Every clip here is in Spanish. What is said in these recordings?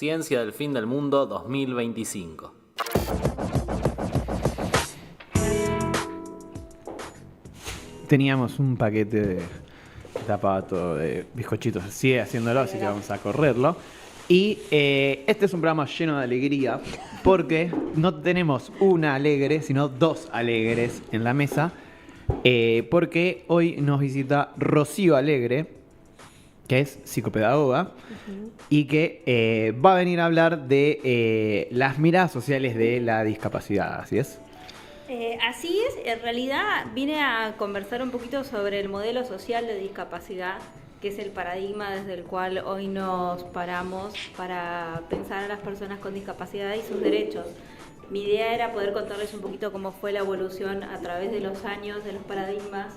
Ciencia del Fin del Mundo 2025. Teníamos un paquete tapaba todo de bizcochitos, sigue haciéndolo, así que vamos a correrlo. Y este es un programa lleno de alegría porque no tenemos una alegre, sino dos alegres en la mesa. Porque hoy nos visita Rocío Alegre, que es psicopedagoga, y que va a venir a hablar de las miradas sociales de la discapacidad, ¿así es? Así es, en realidad vine a conversar un poquito sobre el modelo social de discapacidad, que es el paradigma desde el cual hoy nos paramos para pensar a las personas con discapacidad y sus derechos. Mi idea era poder contarles un poquito cómo fue la evolución a través de los años, de los paradigmas,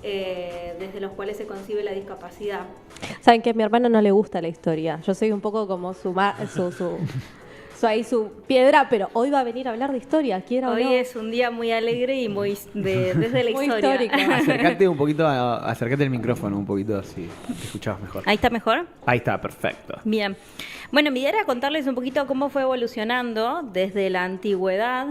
desde los cuales se concibe la discapacidad. Saben que a mi hermano no le gusta la historia. Yo soy un poco como su piedra, pero hoy va a venir a hablar de historia, quiera o no. Hoy es un día muy alegre y muy desde la muy historia. histórico. Acércate un poquito, acércate al micrófono un poquito, así te escuchabas mejor. ¿Ahí está mejor? Ahí está, perfecto. Bien. Bueno, mi idea era contarles un poquito cómo fue evolucionando desde la antigüedad.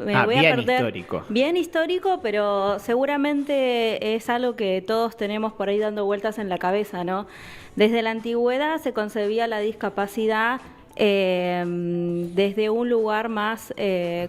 Histórico. Bien histórico, pero seguramente es algo que todos tenemos por ahí dando vueltas en la cabeza, ¿no? Desde la antigüedad se concebía la discapacidad desde un lugar más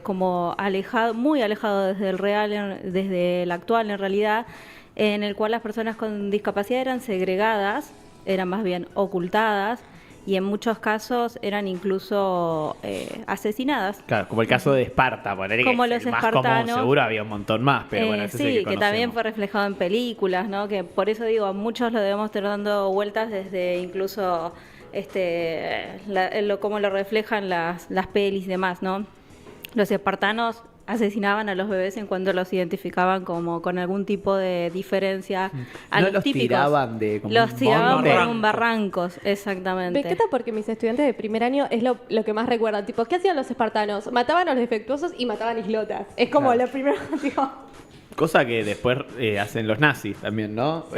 como alejado, muy alejado desde el real, desde el actual en realidad, en el cual las personas con discapacidad eran segregadas, eran más bien ocultadas y en muchos casos eran incluso asesinadas. Claro, como el caso de Esparta, poner como que los es el más espartanos, común, seguro había un montón más, pero bueno, ese es el que también fue reflejado en películas, ¿no? Que por eso digo, muchos lo debemos estar dando vueltas desde incluso cómo lo reflejan las pelis y demás, ¿no? Los espartanos asesinaban a los bebés en cuanto los identificaban como con algún tipo de diferencia. A los típicos tiraban los tiraban por un barranco, exactamente. Me encanta porque mis estudiantes de primer año es lo que más recuerdan. Tipo, ¿qué hacían los espartanos? Mataban a los defectuosos y mataban islotas. Es como lo primero, tipo. Cosa que después hacen los nazis también, ¿no? Sí.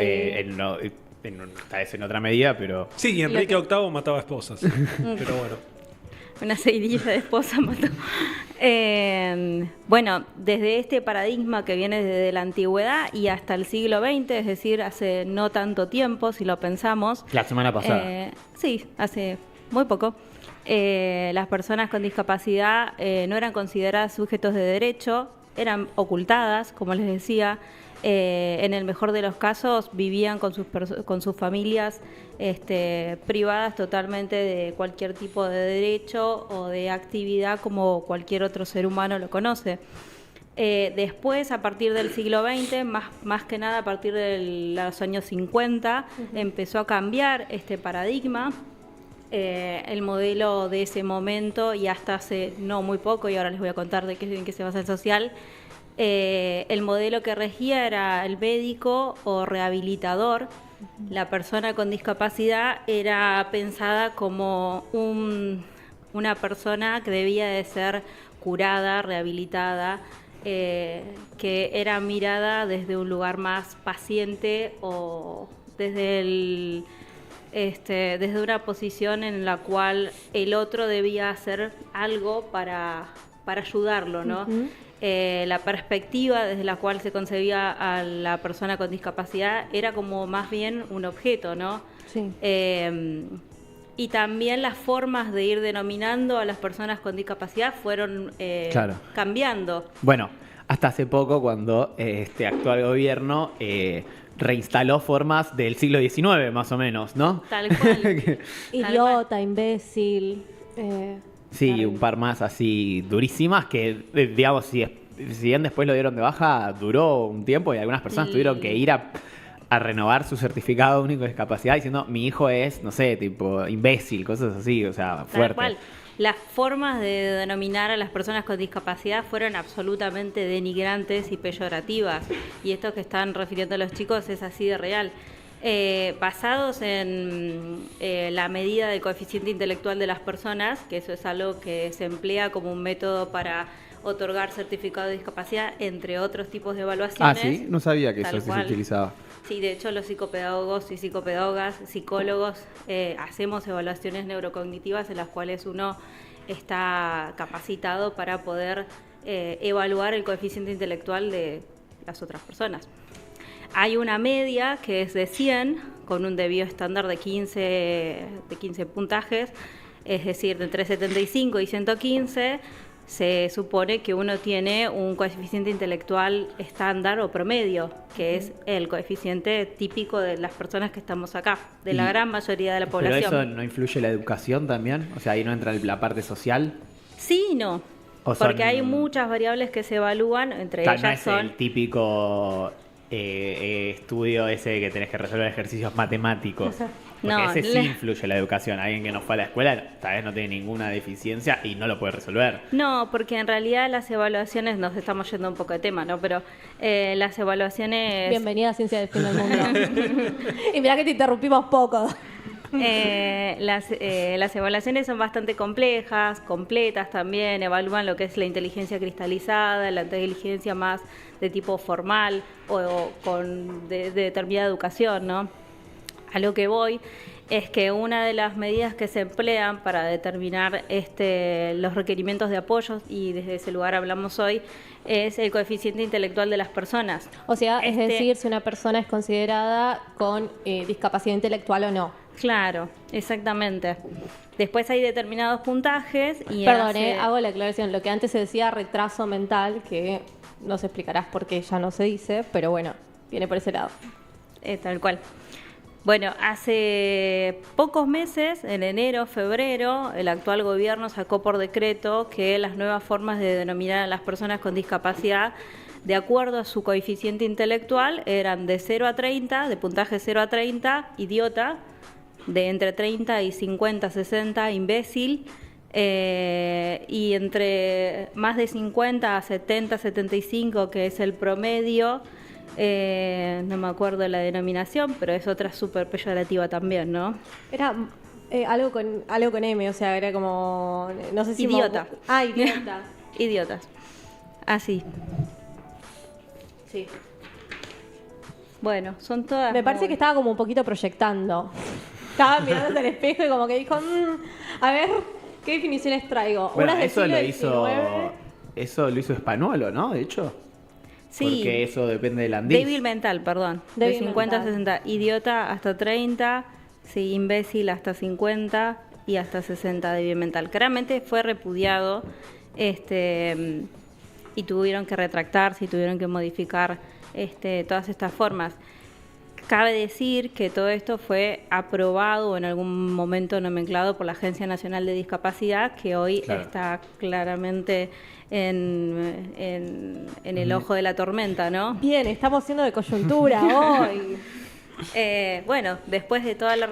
Tal vez en otra medida, pero... Sí, y Enrique VIII mataba esposas. Pero bueno. Una seguidilla de esposas mató. Bueno, desde este paradigma que viene desde la antigüedad y hasta el siglo XX, es decir, hace no tanto tiempo, si lo pensamos. La semana pasada. Sí, hace muy poco. Las personas con discapacidad no eran consideradas sujetos de derecho, eran ocultadas, como les decía. En el mejor de los casos vivían con sus familias privadas totalmente de cualquier tipo de derecho o de actividad como cualquier otro ser humano lo conoce. Después, a partir del siglo XX, más que nada a partir de los años 50, empezó a cambiar este paradigma. El modelo de ese momento y hasta hace no muy poco, y ahora les voy a contar en qué se basa el social. El modelo que regía era el médico o rehabilitador. La persona con discapacidad era pensada como una persona que debía de ser curada, rehabilitada, que era mirada desde un lugar más paciente o desde una posición en la cual el otro debía hacer algo para ayudarlo, ¿no? La perspectiva desde la cual se concebía a la persona con discapacidad era como más bien un objeto, ¿no? Sí. Y también las formas de ir denominando a las personas con discapacidad fueron cambiando. Bueno, hasta hace poco cuando este actual gobierno reinstaló formas del siglo XIX, más o menos, ¿no? Tal cual. Idiota, imbécil. Sí, Claro. un par más así durísimas que, digamos, si bien después lo dieron de baja, duró un tiempo y algunas personas tuvieron que ir a renovar su certificado único de discapacidad diciendo mi hijo es, no sé, tipo imbécil, cosas así, o sea, fuerte. Tal cual. Las formas de denominar a las personas con discapacidad fueron absolutamente denigrantes y peyorativas. Y esto que están refiriendo los chicos es así de real. basados en la medida del coeficiente intelectual de las personas, que eso es algo que se emplea como un método para otorgar certificado de discapacidad, entre otros tipos de evaluaciones. Ah, sí, no sabía que Tal eso se cual. utilizaba. Sí, de hecho los psicopedagogos y psicopedagogas, psicólogos, hacemos evaluaciones neurocognitivas en las cuales uno está capacitado para poder evaluar el coeficiente intelectual de las otras personas. Hay una media que es de 100, con un desvío estándar de 15 puntajes, es decir, de entre 75 y 115, se supone que uno tiene un coeficiente intelectual estándar o promedio, que es el coeficiente típico de las personas que estamos acá, de la gran mayoría de la población. ¿Pero eso no influye la educación también? O sea, ahí no entra la parte social. Sí y no, O son- porque hay muchas variables que se evalúan, entre No ellas es son... el típico estudio ese que tenés que resolver ejercicios matemáticos. Porque No, ese sí influye en la educación. Alguien que no fue a la escuela tal vez no tiene ninguna deficiencia y no lo puede resolver. No, porque en realidad las evaluaciones, nos estamos yendo un poco de tema, ¿no? Pero las evaluaciones... Bienvenida a Ciencia del Fin del Mundo. Y mirá que te interrumpimos poco. Las evaluaciones son bastante complejas, completas también, evalúan lo que es la inteligencia cristalizada, la inteligencia más de tipo formal o de determinada educación, ¿no? A lo que voy es que una de las medidas que se emplean para determinar los requerimientos de apoyo, y desde ese lugar hablamos hoy, es el coeficiente intelectual de las personas. O sea, es decir, si una persona es considerada con discapacidad intelectual o no. Claro, exactamente. Después hay determinados puntajes y... Perdón, hago la aclaración. Lo que antes se decía retraso mental, que nos explicarás por qué ya no se dice, pero bueno, viene por ese lado. Tal cual. Bueno, hace pocos meses, en enero, febrero, el actual gobierno sacó por decreto que las nuevas formas de denominar a las personas con discapacidad, de acuerdo a su coeficiente intelectual, eran de 0 a 30, de puntaje 0 a 30, idiota, de entre 30 y 50, 60, imbécil, y entre más de 50 a 70, 75, que es el promedio, no me acuerdo la denominación, pero es otra súper peyorativa también, ¿no? Era algo con M, o sea, era como... No sé si... Idiota. Idiota. Idiotas. Así. Sí. Bueno, son todas... Me parece que estaba como un poquito proyectando. Estaba mirando al espejo y como que dijo, a ver, ¿qué definiciones traigo? Bueno, Unas del eso siglo lo XIX. eso lo hizo Spanuolo, ¿no? De hecho. Sí. Porque eso depende del Andís. Débil mental, perdón. Débil de 50 mental. a 60. Idiota hasta 30. Sí, imbécil hasta 50 y hasta 60 débil mental. Claramente fue repudiado y tuvieron que retractarse y tuvieron que modificar todas estas formas. Cabe decir que todo esto fue aprobado o en algún momento nomenclado por la Agencia Nacional de Discapacidad, que hoy Claro. está claramente en el ojo de la tormenta, ¿no? Bien, estamos siendo de coyuntura hoy. Bueno, después de toda la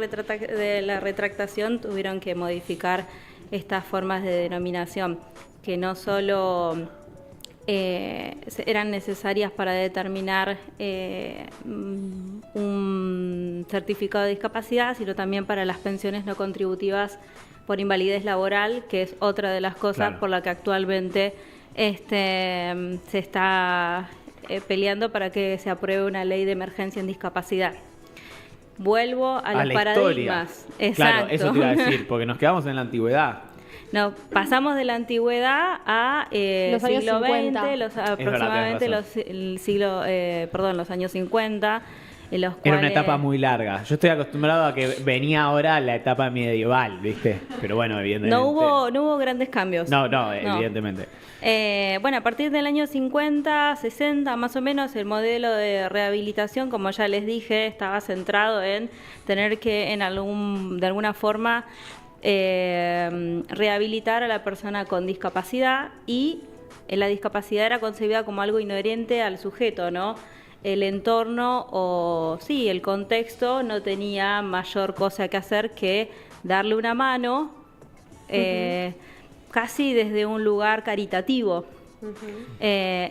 retractación tuvieron que modificar estas formas de denominación, que no solo eran necesarias para determinar un certificado de discapacidad, sino también para las pensiones no contributivas por invalidez laboral, que es otra de las cosas Claro. por la que actualmente se está peleando para que se apruebe una ley de emergencia en discapacidad. Vuelvo a los la paradigmas. historia. Claro, Exacto. eso te iba a decir, porque nos quedamos en la antigüedad. No, pasamos de la antigüedad a Los años siglo 50. XX, aproximadamente tenés los años 50, en los Era cuales... una etapa muy larga. Yo estoy acostumbrado a que venía ahora la etapa medieval, ¿viste? Pero bueno, evidentemente. No hubo grandes cambios. No, evidentemente. Bueno, a partir del año 50, 60 más o menos, el modelo de rehabilitación, como ya les dije, estaba centrado en tener que de alguna forma rehabilitar a la persona con discapacidad, y la discapacidad era concebida como algo inherente al sujeto, ¿no? El entorno el contexto no tenía mayor cosa que hacer que darle una mano, casi desde un lugar caritativo,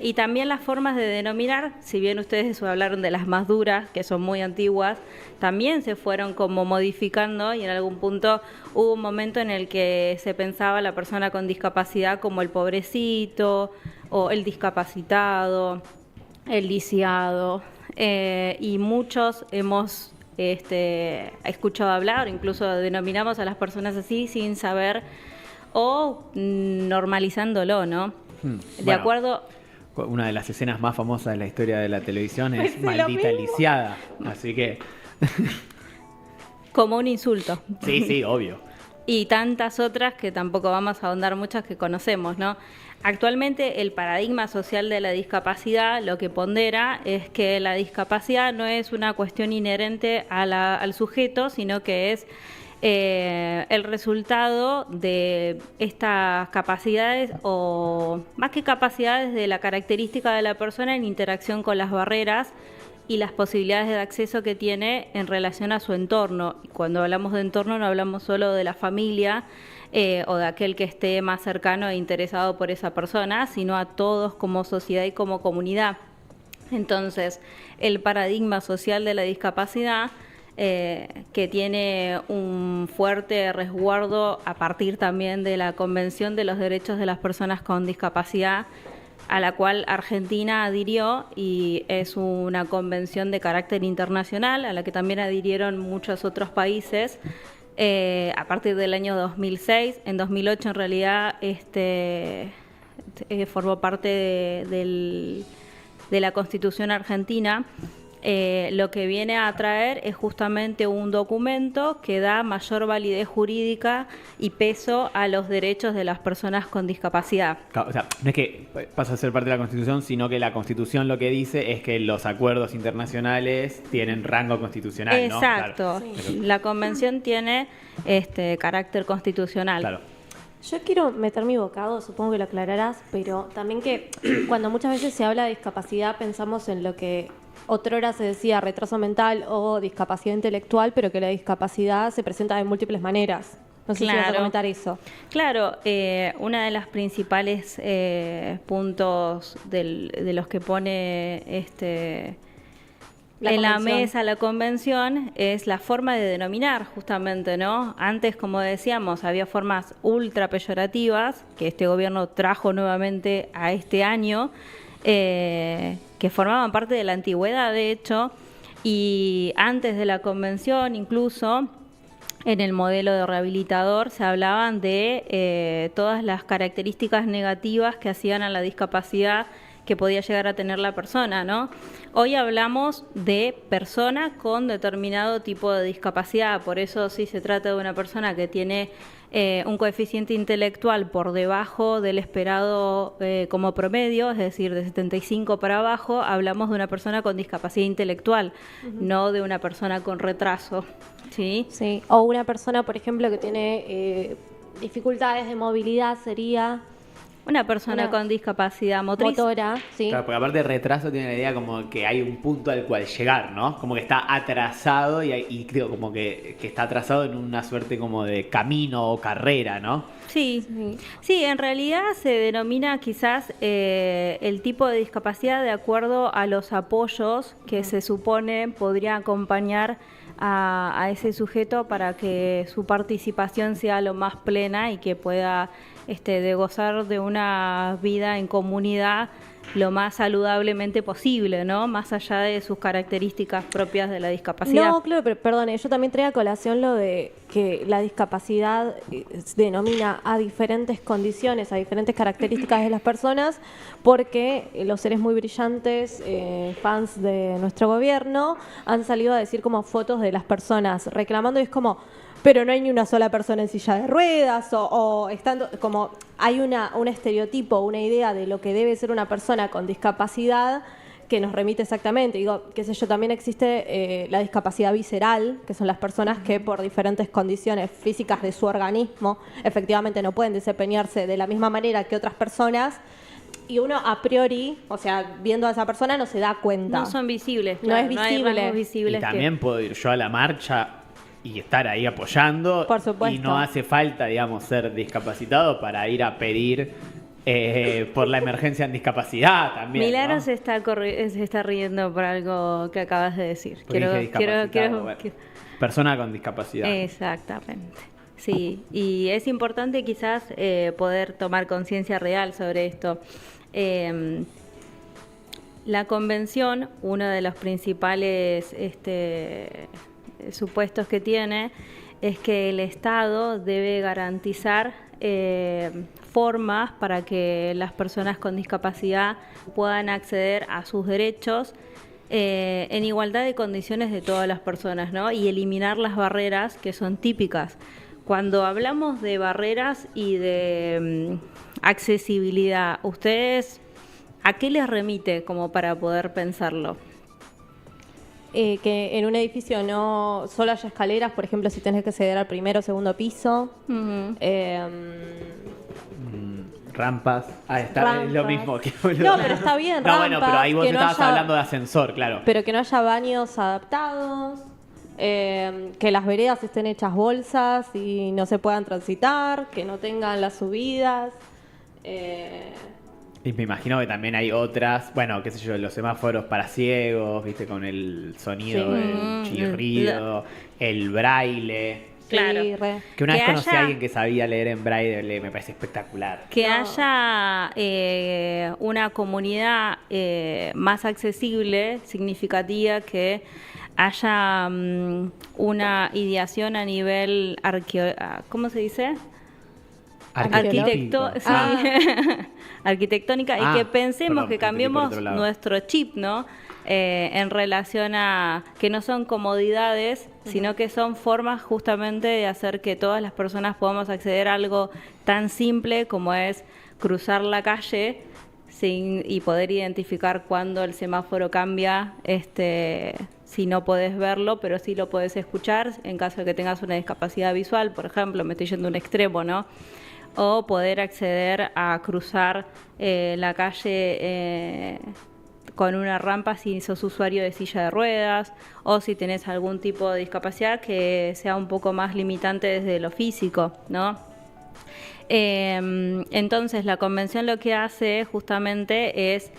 Y también las formas de denominar, si bien ustedes hablaron de las más duras, que son muy antiguas, también se fueron como modificando y en algún punto hubo un momento en el que se pensaba a la persona con discapacidad como el pobrecito o el discapacitado, el lisiado, y muchos hemos escuchado hablar, incluso denominamos a las personas así sin saber o normalizándolo, ¿no? De Bueno, acuerdo. Una de las escenas más famosas de la historia de la televisión es Pensé lo Maldita mismo. lisiada. Así que, Como un insulto. sí, obvio. Y tantas otras que tampoco vamos a ahondar, muchas que conocemos, ¿no? Actualmente el paradigma social de la discapacidad lo que pondera es que la discapacidad no es una cuestión inherente al sujeto, sino que es el resultado de estas capacidades, o más que capacidades, de la característica de la persona en interacción con las barreras y las posibilidades de acceso que tiene en relación a su entorno. Y cuando hablamos de entorno no hablamos solo de la familia o de aquel que esté más cercano e interesado por esa persona, sino a todos como sociedad y como comunidad. Entonces, el paradigma social de la discapacidad, que tiene un fuerte resguardo a partir también de la Convención de los Derechos de las Personas con Discapacidad, a la cual Argentina adhirió, y es una convención de carácter internacional a la que también adhirieron muchos otros países a partir del año 2006. En 2008 en realidad formó parte de la Constitución argentina. Lo que viene a traer es justamente un documento que da mayor validez jurídica y peso a los derechos de las personas con discapacidad. O sea, no es que pasa a ser parte de la Constitución, sino que la Constitución lo que dice es que los acuerdos internacionales tienen rango constitucional, ¿no? Exacto. Claro. Sí. La convención tiene carácter constitucional. Claro. Yo quiero meter mi bocado, supongo que lo aclararás, pero también que cuando muchas veces se habla de discapacidad pensamos en lo que otrora se decía retraso mental o discapacidad intelectual, pero que la discapacidad se presenta de múltiples maneras. No sé si vas a comentar eso. Claro, una de las principales puntos de los que pone en la mesa la convención es la forma de denominar, justamente, ¿no? Antes, como decíamos, había formas ultra peyorativas que este gobierno trajo nuevamente a este año, que formaban parte de la antigüedad, de hecho, y antes de la convención, incluso en el modelo de rehabilitador, se hablaban de todas las características negativas que hacían a la discapacidad que podía llegar a tener la persona, ¿no? Hoy hablamos de persona con determinado tipo de discapacidad, por eso si se trata de una persona que tiene un coeficiente intelectual por debajo del esperado como promedio, es decir, de 75 para abajo, hablamos de una persona con discapacidad intelectual, no de una persona con retraso, ¿sí? Sí, o una persona, por ejemplo, que tiene dificultades de movilidad sería... Una persona con discapacidad motriz. Motora, sí. Claro, porque aparte de retraso tiene la idea como que hay un punto al cual llegar, ¿no? Como que está atrasado y creo como que está atrasado en una suerte como de camino o carrera, ¿no? Sí, sí, en realidad se denomina quizás el tipo de discapacidad de acuerdo a los apoyos que se supone podría acompañar a ese sujeto para que su participación sea lo más plena y que pueda de gozar de una vida en comunidad lo más saludablemente posible, ¿no? Más allá de sus características propias de la discapacidad. No, claro, pero perdone, yo también traía a colación lo de que la discapacidad denomina a diferentes condiciones, a diferentes características de las personas, porque los seres muy brillantes, fans de nuestro gobierno, han salido a decir como fotos de las personas reclamando, y es como... pero no hay ni una sola persona en silla de ruedas o estando como hay un estereotipo, una idea de lo que debe ser una persona con discapacidad que nos remite exactamente. Digo, qué sé yo, también existe la discapacidad visceral, que son las personas que por diferentes condiciones físicas de su organismo efectivamente no pueden desempeñarse de la misma manera que otras personas. Y uno a priori, o sea, viendo a esa persona no se da cuenta. No son visibles. No Claro, es no hay visible. rasgos visibles Y también puedo ir yo a la marcha y estar ahí apoyando. Por supuesto. Y no hace falta, digamos, ser discapacitado para ir a pedir por la emergencia en discapacidad también. Milagro ¿no? se está riendo por algo que acabas de decir. Porque dije discapacitado, bueno. Persona con discapacidad. Exactamente. Sí, y es importante quizás poder tomar conciencia real sobre esto. La convención, uno de los principales supuestos que tiene es que el Estado debe garantizar formas para que las personas con discapacidad puedan acceder a sus derechos en igualdad de condiciones de todas las personas, ¿no? Y eliminar las barreras que son típicas. Cuando hablamos de barreras y de accesibilidad, ¿ustedes a qué les remite como para poder pensarlo? Que en un edificio no solo haya escaleras, por ejemplo, si tenés que acceder al primero o segundo piso. Ujú. Rampas. Está Rampas. lo mismo que No, pero está bien, No, bueno, pero ahí vos rampas, que no estabas haya- hablando de ascensor, claro. Pero que no haya baños adaptados, que las veredas estén hechas bolsas y no se puedan transitar, que no tengan las subidas. Y me imagino que también hay otras, bueno, qué sé yo, los semáforos para ciegos, viste, con el sonido Sí. del chirrido, el braille. Claro. Sí, re. Que una Que vez conocí haya- a alguien que sabía leer en braille, me parece espectacular. Que No. haya una comunidad más accesible, significativa, que haya una ideación a nivel ¿cómo se dice? Arquitectónico. Sí. Arquitectónica, Ah, y que pensemos perdón, que entendí por cambiemos otro lado. nuestro chip, ¿no? En relación a que no son comodidades, sino que son formas justamente de hacer que todas las personas podamos acceder a algo tan simple como es cruzar la calle y poder identificar cuándo el semáforo cambia, si no podés verlo, pero sí lo podés escuchar en caso de que tengas una discapacidad visual, por ejemplo, me estoy yendo a un extremo, ¿no? O poder acceder a cruzar la calle con una rampa si sos usuario de silla de ruedas, o si tenés algún tipo de discapacidad que sea un poco más limitante desde lo físico, ¿no? Entonces la convención lo que hace justamente es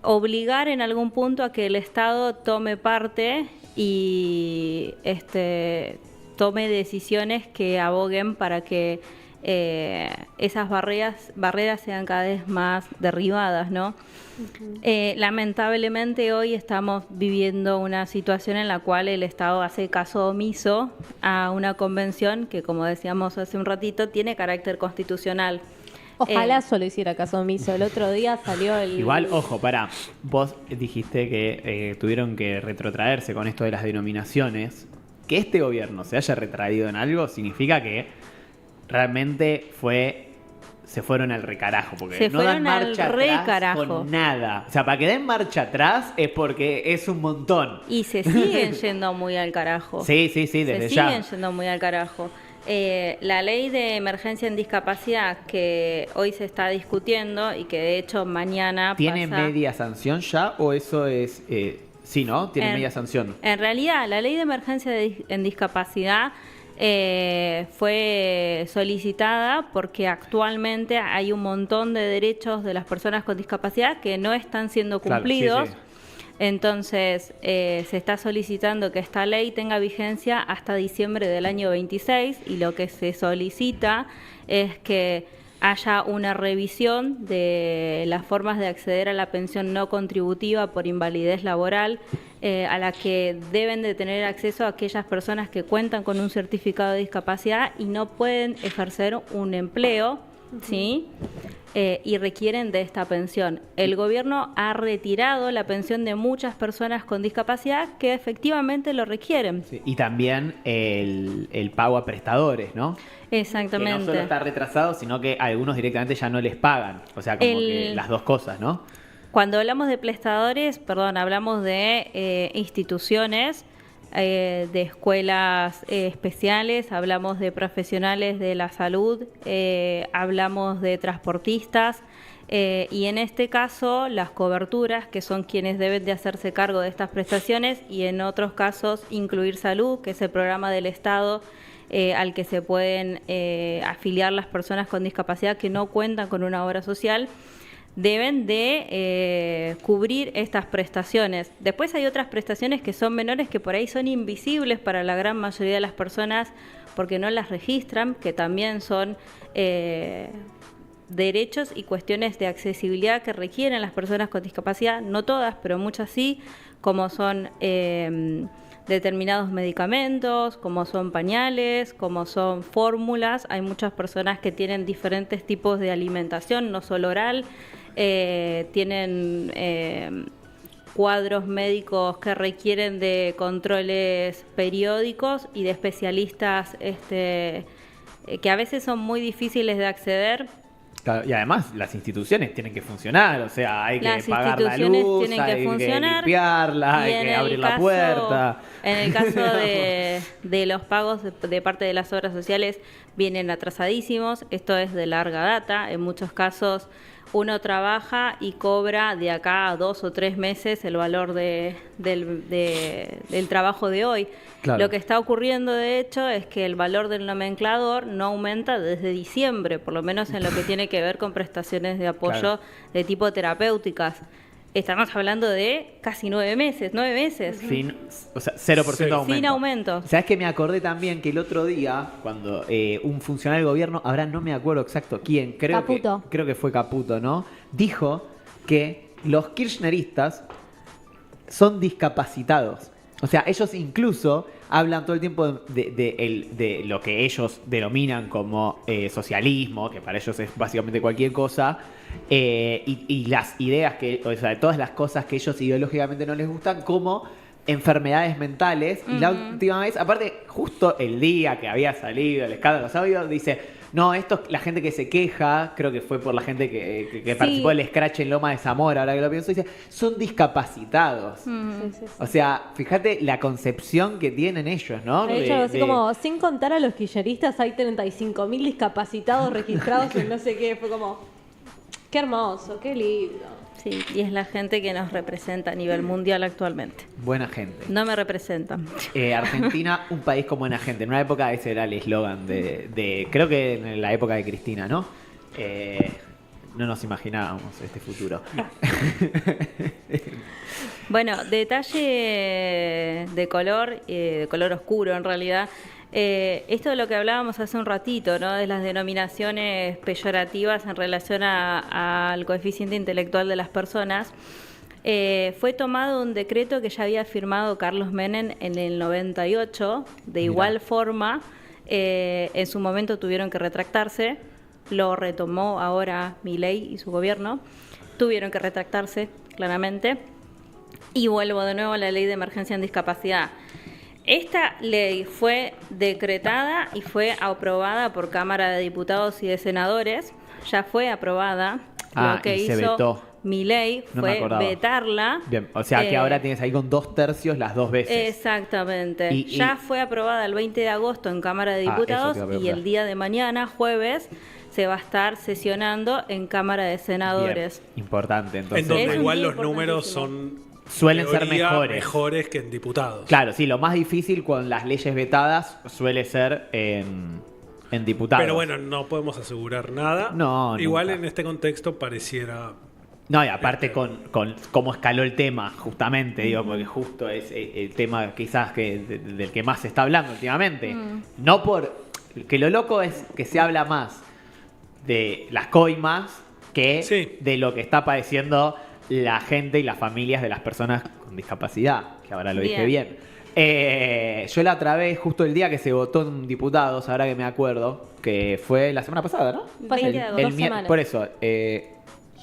obligar en algún punto a que el Estado tome parte y tome decisiones que aboguen para que esas barreras sean cada vez más derribadas, ¿no? Lamentablemente hoy estamos viviendo una situación en la cual el Estado hace caso omiso a una convención que, como decíamos hace un ratito, tiene carácter constitucional. Ojalá solo hiciera caso omiso. El otro día salió el... Igual, ojo, pará. Vos dijiste que tuvieron que retrotraerse con esto de las denominaciones. Que este gobierno se haya retraído en algo significa que realmente se fueron al recarajo. Porque Se no dan fueron al marcha atrás recarajo. con nada. O sea, para que den marcha atrás es porque es un montón. Y se siguen yendo muy al carajo. Sí, desde se ya. siguen yendo muy al carajo. La ley de emergencia en discapacidad que hoy se está discutiendo y que de hecho mañana ¿Tiene pasa... media sanción ya o eso es...? Sí, ¿no? Tiene En- media sanción. En realidad, la ley de emergencia en discapacidad fue solicitada porque actualmente hay un montón de derechos de las personas con discapacidad que no están siendo Claro, sí, cumplidos. sí. Entonces, se está solicitando que esta ley tenga vigencia hasta diciembre del año 26 y lo que se solicita es que haya una revisión de las formas de acceder a la pensión no contributiva por invalidez laboral, a la que deben de tener acceso aquellas personas que cuentan con un certificado de discapacidad y no pueden ejercer un empleo, ¿sí? Y requieren de esta pensión. El gobierno ha retirado la pensión de muchas personas con discapacidad que efectivamente lo requieren. Sí, y también el pago a prestadores, ¿no? Exactamente. Que no solo está retrasado, sino que algunos directamente ya no les pagan. O sea, como que las dos cosas, ¿no? Cuando hablamos de prestadores, hablamos de instituciones, de escuelas especiales, hablamos de profesionales de la salud, hablamos de transportistas y en este caso las coberturas, que son quienes deben de hacerse cargo de estas prestaciones, y en otros casos incluir salud, que es el programa del Estado al que se pueden afiliar las personas con discapacidad que no cuentan con una obra social, deben de cubrir estas prestaciones. Después hay otras prestaciones que son menores, que por ahí son invisibles para la gran mayoría de las personas porque no las registran, que también son derechos y cuestiones de accesibilidad que requieren las personas con discapacidad, no todas, pero muchas sí, como son determinados medicamentos, como son pañales, como son fórmulas. Hay muchas personas que tienen diferentes tipos de alimentación, no solo oral, tienen cuadros médicos que requieren de controles periódicos y de especialistas que a veces son muy difíciles de acceder. Claro, y además las instituciones tienen que funcionar, o sea, hay que Las pagar la instituciones luz, tienen que hay que funcionar, limpiarla, y hay en que el abrir la caso- puerta. En el caso de los pagos de parte de las obras sociales vienen atrasadísimos, esto es de larga data, en muchos casos uno trabaja y cobra de acá a 2 o 3 meses el valor del trabajo de hoy. Claro. Lo que está ocurriendo, de hecho, es que el valor del nomenclador no aumenta desde diciembre, por lo menos en lo que tiene que ver con prestaciones de apoyo Claro. de tipo terapéuticas. Estamos hablando de casi 9 meses, 9 meses, O sea, 0% de aumento. sin aumento. ¿Sabes que me acordé también que el otro día, cuando un funcionario del gobierno, ahora no me acuerdo exacto quién, Caputo. creo que fue Caputo, ¿no? Dijo que los kirchneristas son discapacitados. O sea, ellos incluso hablan todo el tiempo de lo que ellos denominan como socialismo, que para ellos es básicamente cualquier cosa, y las ideas o sea, de todas las cosas que ellos ideológicamente no les gustan, como enfermedades mentales. Y la última vez, aparte, justo el día que había salido el escándalo de los audios, dice: no, esto es la gente que se queja, creo que fue por la gente que Sí. participó del Scratch en Loma de Zamora, ahora que lo pienso, dice, son discapacitados. Sí, sí, sí. O sea, fíjate la concepción que tienen ellos, ¿no? De hecho, así como, sin contar a los kirchneristas, hay 35.000 discapacitados registrados en no sé qué. Fue como, qué hermoso, qué lindo. Sí, y es la gente que nos representa a nivel mundial actualmente. Buena gente. No me representan. Argentina, un país con buena gente. En una época ese era el eslogan creo que en la época de Cristina, ¿no? No nos imaginábamos este futuro. Bueno, detalle de color oscuro en realidad. Esto de lo que hablábamos hace un ratito, ¿no? De las denominaciones peyorativas en relación al coeficiente intelectual de las personas. Fue tomado un decreto que ya había firmado Carlos Menem en el 98. De igual forma, en su momento tuvieron que retractarse. Lo retomó ahora Milei y su gobierno. Tuvieron que retractarse, claramente. Y vuelvo de nuevo a la ley de emergencia en discapacidad. Esta ley fue decretada y fue aprobada por Cámara de Diputados y de Senadores. Ya fue aprobada. Lo que y se hizo vetó. Milei No me fue acordaba. vetarla. Bien, o sea que ahora tienes ahí con 2/3 las dos veces. Exactamente. Y- Ya fue aprobada el 20 de agosto en Cámara de eso Diputados te iba a y preguntar. el día de mañana, jueves, se va a estar sesionando en Cámara de Senadores. Bien, importante, entonces. En donde Es un igual día los números importantísimo. son Suelen ser teoría, mejores. que en diputados. Claro, sí, lo más difícil con las leyes vetadas suele ser en diputados. Pero bueno, no podemos asegurar nada. No, Igual nunca. en este contexto pareciera. No, y aparte con cómo escaló el tema, justamente, digo, porque justo es el tema quizás del que más se está hablando últimamente. No por... Que lo loco es que se habla más de las coimas que Sí. de lo que está padeciendo la gente y las familias de las personas con discapacidad, que ahora lo dije bien. Yo la otra vez, justo el día que se votó en diputados, ahora que me acuerdo, que fue la semana pasada, ¿no? Fue hace 20 de agosto. dos semanas. Por eso,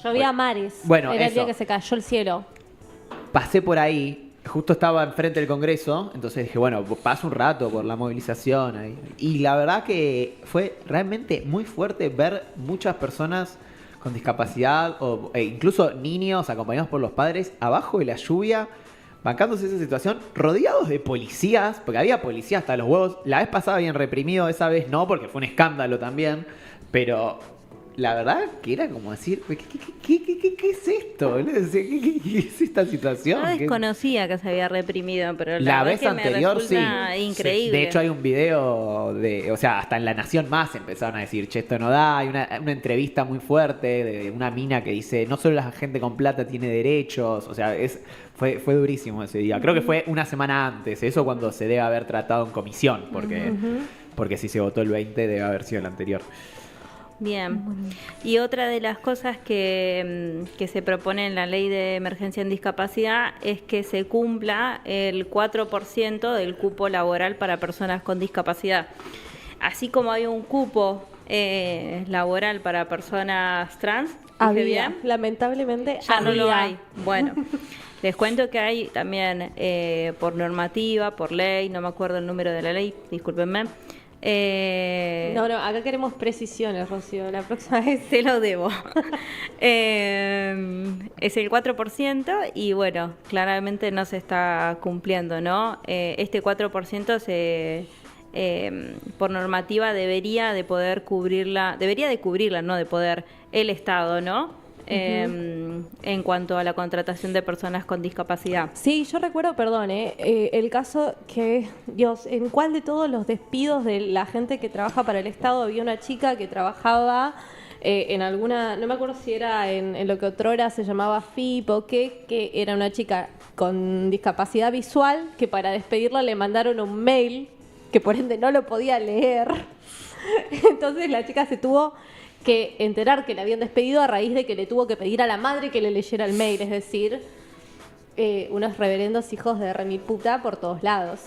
Llovía a mares. Bueno, Era el día eso. que se cayó el cielo. pasé por ahí, justo estaba enfrente del Congreso, entonces dije, bueno, paso un rato por la movilización ahí. Y la verdad que fue realmente muy fuerte ver muchas personas con discapacidad e incluso niños acompañados por los padres abajo de la lluvia, bancándose esa situación, rodeados de policías, porque había policías hasta los huevos. La vez pasada habían reprimido, esa vez no, porque fue un escándalo también, pero la verdad que era como decir, ¿qué es esto? boludo? O sea, ¿Qué es esta situación? No ¿Qué- desconocía que se había reprimido, pero La verdad vez que me anterior, resulta sí. increíble. De hecho, hay un video o sea, hasta en La Nación Más empezaron a decir, che, esto no da. Hay una entrevista muy fuerte de una mina que dice, no solo la gente con plata tiene derechos. O sea, fue durísimo ese día. Creo que fue una semana antes, eso cuando se debe haber tratado en comisión, porque si se votó el 20 debe haber sido el anterior. Bien. Y otra de las cosas que se propone en la ley de emergencia en discapacidad es que se cumpla el 4% del cupo laboral para personas con discapacidad. Así como hay un cupo laboral para personas trans, ¿dije Había, bien? lamentablemente, Ya no lo había. hay. Bueno, les cuento que hay también por normativa, por ley, no me acuerdo el número de la ley, discúlpenme. No, acá queremos precisiones, Rocío. La próxima vez. Te lo debo. Es el 4% y bueno, claramente no se está cumpliendo, ¿no? Este 4% por normativa debería de cubrirla, no de poder el Estado, ¿no? En cuanto a la contratación de personas con discapacidad. Sí, yo recuerdo, perdón, el caso que, Dios, ¿en cuál de todos los despidos de la gente que trabaja para el Estado había una chica que trabajaba en alguna, no me acuerdo si era en lo que otrora se llamaba FIP o qué, que era una chica con discapacidad visual que para despedirla le mandaron un mail que por ende no lo podía leer. Entonces la chica se tuvo que enterar que le habían despedido a raíz de que le tuvo que pedir a la madre que le leyera el mail, es decir, unos reverendos hijos de remil puta por todos lados.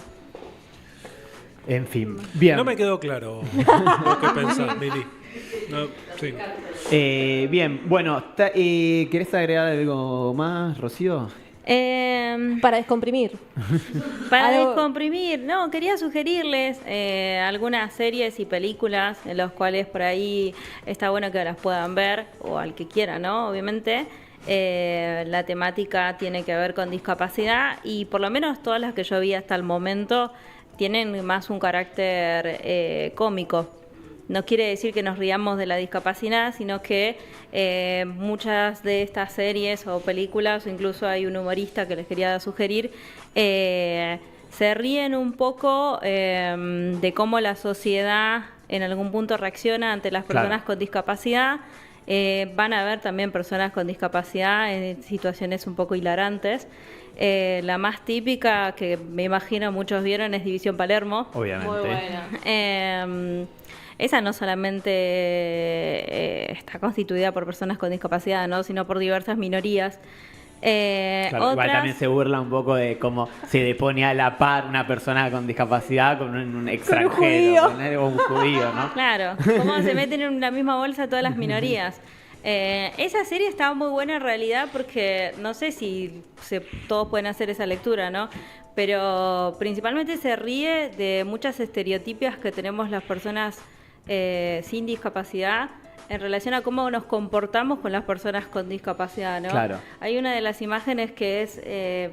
En fin, bien. No me quedó claro lo que pensás, Lili. No, sí. Bien, bueno, ¿querés agregar algo más, Rocío? Para descomprimir. Para Algo- descomprimir, no, quería sugerirles algunas series y películas en las cuales por ahí está bueno que las puedan ver, o al que quiera, ¿no? Obviamente. La temática tiene que ver con discapacidad y por lo menos todas las que yo vi hasta el momento tienen más un carácter cómico. No quiere decir que nos riamos de la discapacidad, sino que muchas de estas series o películas, o incluso hay un humorista que les quería sugerir, se ríen un poco de cómo la sociedad en algún punto reacciona ante las personas con discapacidad. Van a ver también personas con discapacidad en situaciones un poco hilarantes. La más típica, que me imagino muchos vieron, es División Palermo. Obviamente. Muy buena. Esa no solamente está constituida por personas con discapacidad, ¿no? Sino por diversas minorías. Claro, igual también se burla un poco de cómo se le pone a la par una persona con discapacidad con un extranjero, con un judío, ¿no? Claro, cómo se meten en la misma bolsa todas las minorías. Esa serie estaba muy buena en realidad porque no sé si todos pueden hacer esa lectura, ¿no? Pero principalmente se ríe de muchas estereotipias que tenemos las personas sin discapacidad en relación a cómo nos comportamos con las personas con discapacidad, ¿no? Claro. Hay una de las imágenes que es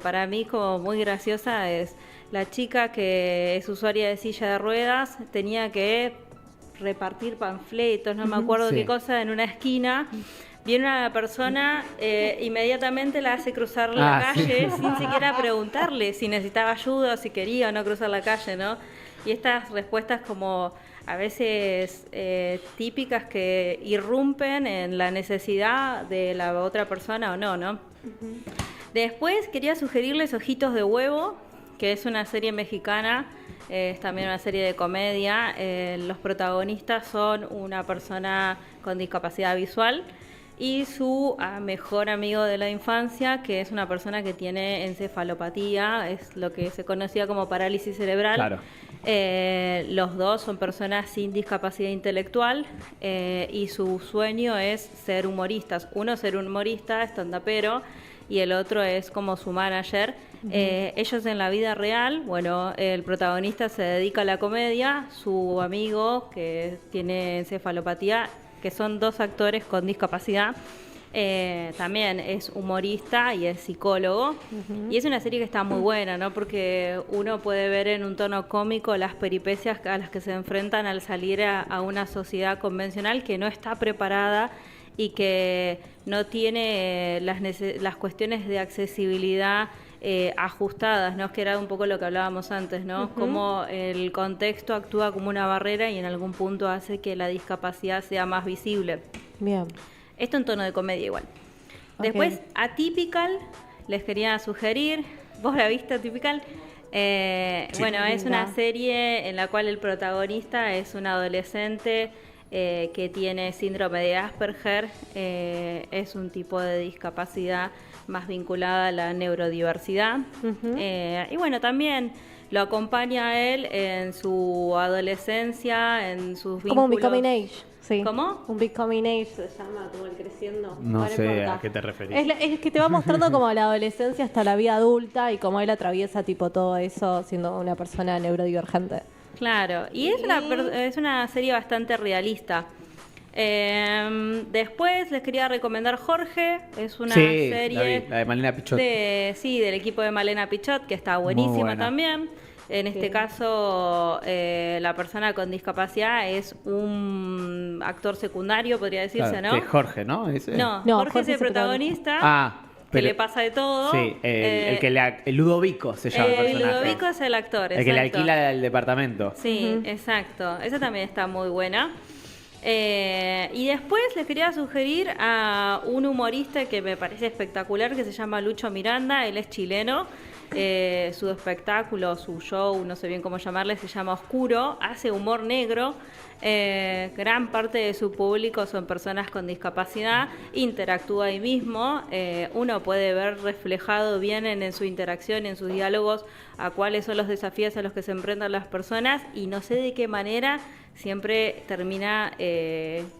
para mí como muy graciosa, es la chica que es usuaria de silla de ruedas, tenía que repartir panfletos, no me acuerdo Sí. qué cosa, en una esquina. Viene una persona, inmediatamente la hace cruzar la calle sin siquiera preguntarle si necesitaba ayuda o si quería o no cruzar la calle, ¿no? Y estas respuestas como a veces típicas que irrumpen en la necesidad de la otra persona o no, ¿no? Después quería sugerirles Ojitos de Huevo, que es una serie mexicana, es también una serie de comedia. Los protagonistas son una persona con discapacidad visual y su mejor amigo de la infancia, que es una persona que tiene encefalopatía, es lo que se conocía como parálisis cerebral. Claro. Los dos son personas sin discapacidad intelectual y su sueño es ser humoristas. Uno ser un humorista, stand-upero, y el otro es como su manager. Ellos en la vida real, bueno, el protagonista se dedica a la comedia, su amigo que tiene encefalopatía, que son dos actores con discapacidad, También es humorista y es psicólogo. Y es una serie que está muy buena, ¿no? Porque uno puede ver en un tono cómico las peripecias a las que se enfrentan al salir a una sociedad convencional que no está preparada y que no tiene las cuestiones de accesibilidad ajustadas, ¿no? Que era un poco lo que hablábamos antes, ¿no? Cómo el contexto actúa como una barrera y en algún punto hace que la discapacidad sea más visible. Bien. Esto en tono de comedia igual. Okay. Después, Atypical, les quería sugerir. ¿Vos la viste, Atypical? Sí. Bueno, es una serie en la cual el protagonista es un adolescente que tiene síndrome de Asperger. Es un tipo de discapacidad más vinculada a la neurodiversidad. Y bueno, también lo acompaña a él en su adolescencia, en sus vínculos. Como un Becoming Age. Sí. ¿Cómo? Un Becoming Age se llama, como el creciendo. No sé a qué te referís. Es que te va mostrando como la adolescencia hasta la vida adulta y cómo él atraviesa tipo todo eso siendo una persona neurodivergente. Claro, y es una serie bastante realista. Después les quería recomendar Jorge, es una serie la de Malena Pichot. Del equipo de Malena Pichot, que está buenísima también. En este caso, la persona con discapacidad es un actor secundario, podría decirse, claro, ¿no? Que es Jorge, ¿no? No, Jorge es el protagonista. Que le pasa de todo. Sí, el Ludovico se llama el personaje. Ludovico es el actor, el que le alquila el departamento. Sí, exacto. Esa también está muy buena. Y después les quería sugerir a un humorista que me parece espectacular, que se llama Lucho Miranda. Él es chileno. Su espectáculo, su show, no sé bien cómo llamarle, se llama Oscuro. Hace humor negro. Gran parte de su público son personas con discapacidad. Interactúa ahí mismo. Uno puede ver reflejado bien en su interacción, en sus diálogos, a cuáles son los desafíos a los que se enfrentan las personas, y no sé de qué manera siempre termina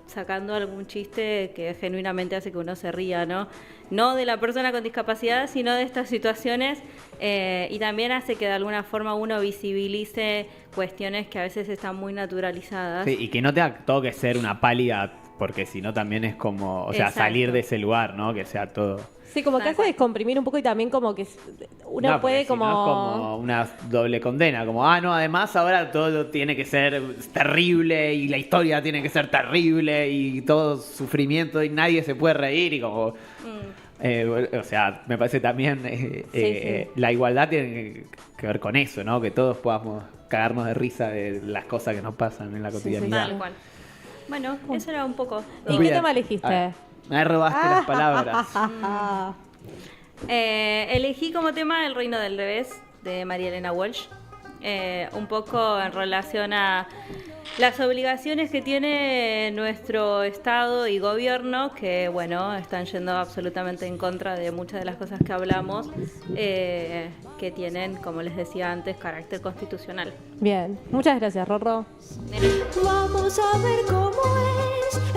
sacando algún chiste que genuinamente hace que uno se ría, ¿no? No de la persona con discapacidad, sino de estas situaciones, y también hace que de alguna forma uno visibilice cuestiones que a veces están muy naturalizadas. Sí, y que no te toque ser una pálida, porque si no también es como, o sea, salir de ese lugar, ¿no? Que sea todo... Sí, como que hace descomprimir un poco y también como que uno puede como... No es como una doble condena, como, no, además ahora todo tiene que ser terrible y la historia tiene que ser terrible y todo sufrimiento y nadie se puede reír y como... o sea, me parece también la igualdad tiene que ver con eso, ¿no? Que todos podamos cagarnos de risa de las cosas que nos pasan en la cotidianidad. Tal cual. Bueno, eso era un poco. ¿Y qué tema elegiste? Me robaste las palabras. Elegí como tema El Reino del Revés, de María Elena Walsh. Un poco en relación a las obligaciones que tiene nuestro Estado y gobierno, que bueno, están yendo absolutamente en contra de muchas de las cosas que hablamos, que tienen, como les decía antes, carácter constitucional. Bien, muchas gracias, Rorro. Vamos a ver cómo es